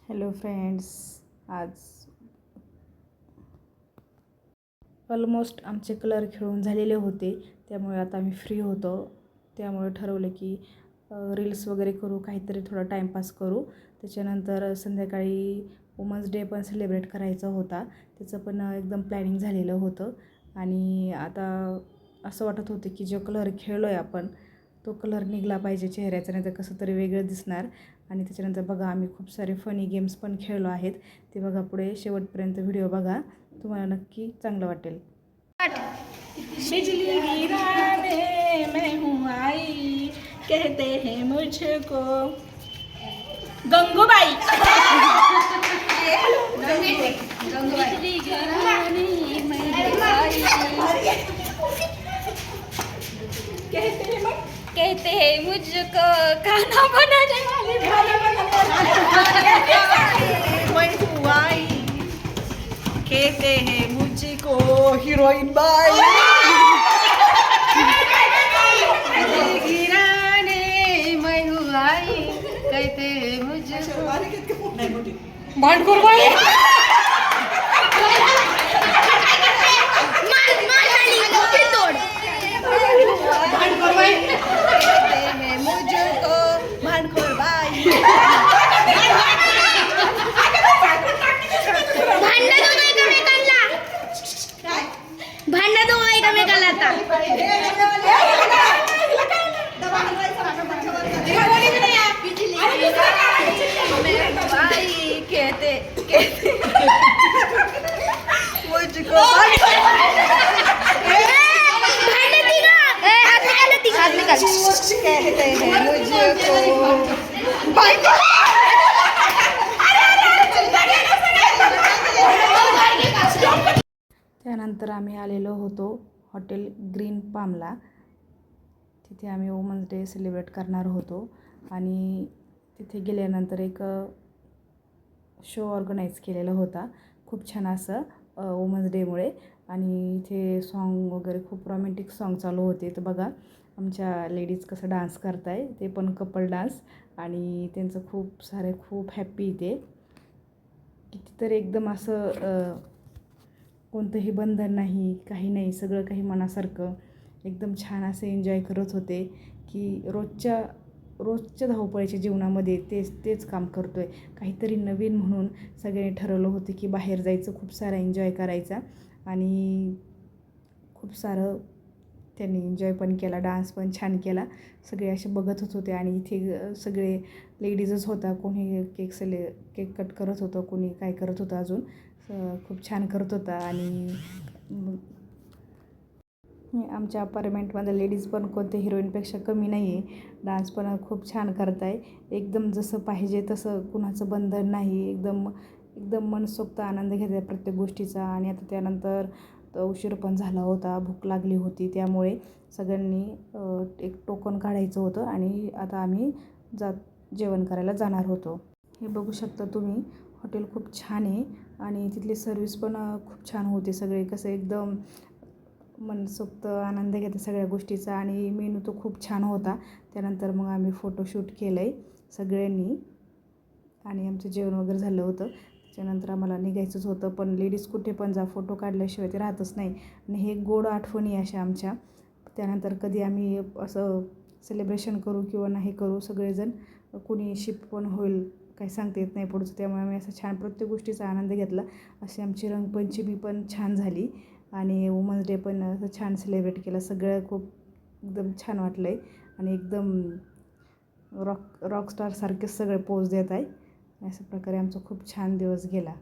Hello friends, आज almost आमचे colour खेळून झालेले होते. त्यामुळे आता आम्ही फ्री होतो. त्यामुळे ठरवलं की रील्स वगैरे करू, काहीतरी थोडा टाईमपास करू. त्याच्यानंतर संध्याकाळी वुमन्स डे पण सेलिब्रेट करायचा होता. त्याचं पण एकदम प्लॅनिंग झालेलं होतं. आणि आता असं वाटत होतं की जो कलर खेळलो आहे आपण, तो कलर निघाला पाहिजे चेहऱ्याचा, नाही तर कसं तरी वेगळं दिसणार. आणि त्याच्यानंतर बघा, आम्ही खूप सारे फनी गेम्स पण खेळलो आहेत. ते बघा, पुढे शेवटपर्यंत व्हिडिओ बघा, तुम्हाला नक्की चांगलं वाटेल. बिजली गिराने मैं हूँ आई, कहते हैं मुझको गंगूबाई. बिजली गिराने मैं हूँ आई, कहते हैं मुझको खाना बनाने वाली मैं हूँ आई, कहते हैं मुझको हीरोइन बाई. गिराने मैं हूँ आई, कहते हैं मुझको भांडखोर बाई. कहते हैं मुझको भांडखोर बाई. भांडण दोघं एकमेकाला आता. बाई कहते मुझको कहते हैं मुझको त्यानंतर आम्ही आलेलो होतो हॉटेल ग्रीन पामला. तिथे आम्ही वुमन्स डे सेलिब्रेट करणार होतो. आणि तिथे गेल्यानंतर एक शो ऑर्गनाईज केलेला होता, खूप छान असं वुमन्स डेमुळे. आणि इथे सॉन्ग वगैरे खूप रोमॅन्टिक सॉन्ग चालू होते. तर बघा, आमच्या लेडीज कसं डान्स करत आहे, ते पण कपल डान्स. आणि त्यांचं खूप हॅप्पी ते कितीतरी एकदम असं कोणतंही बंधन नाही, काही नाही, सगळं काही मनासारखं एकदम छान असं एन्जॉय करत होते. की रोजच्या धावपळीच्या जीवनामध्ये तेच काम करतो आहे. काहीतरी नवीन म्हणून सगळ्यांनी ठरवलं होतं की बाहेर जायचं, खूप सारा एन्जॉय करायचा. आणि खूप सारं त्यांनी एन्जॉय पण केला, डान्स पण छान केला. सगळे असे बघतच होते. आणि इथे सगळे लेडीजच होता. कोणी केक कट करत होतं, कोणी काय करत होतं, अजून खूप छान करत होता. आणि आमच्या अपार्टमेंटमध्ये लेडीज पण कोणत्या हिरोईनपेक्षा कमी नाही आहे. डान्स पण खूप छान करत आहे. एकदम जसं पाहिजे तसं, कुणाचं बंधन नाही, एकदम मनसोक्त आनंद घेत आहे प्रत्येक गोष्टीचा. आणि आता त्यानंतर उशीर पण झाला होता, भूक लागली होती. त्यामुळे सगळ्यांनी एक टोकन काढायचं होतं. आणि आता आम्ही जेवण करायला जाणार होतो. हे बघू शकता तुम्ही, हॉटेल खूप छान आहे. आणि तिथली सर्विस पण खूप छान होती. सगळे कसं एकदम मनसोक्त आनंद घेते सगळ्या गोष्टीचा. आणि मेनू तो खूप छान होता. त्यानंतर मग आम्ही फोटोशूट केलं आहे सगळ्यांनी. आणि आमचं जेवण वगैरे झालं होतं. त्याच्यानंतर आम्हाला निघायचंच होतं. पण लेडीज कुठे पण जा, फोटो काढल्याशिवाय ते राहतच नाही. आणि हे गोड आठवणी अशा आमच्या. त्यानंतर कधी आम्ही असं सेलिब्रेशन करू किंवा नाही करू, सगळेजण कुणी शिफ्ट पण होईल, काही सांगता येत नाही पुढचं. त्यामुळे आम्ही असं छान प्रत्येक गोष्टीचा आनंद घेतला. अशी आमची रंगपंचमी पण छान झाली. आणि वुमन्स डे पण असं छान सेलिब्रेट केलं. सगळं खूप एकदम छान वाटलं आहे. आणि एकदम रॉकस्टारसारखेच सगळे पोज देत आहे. अशा प्रकारे आमचा खूप छान दिवस गेला.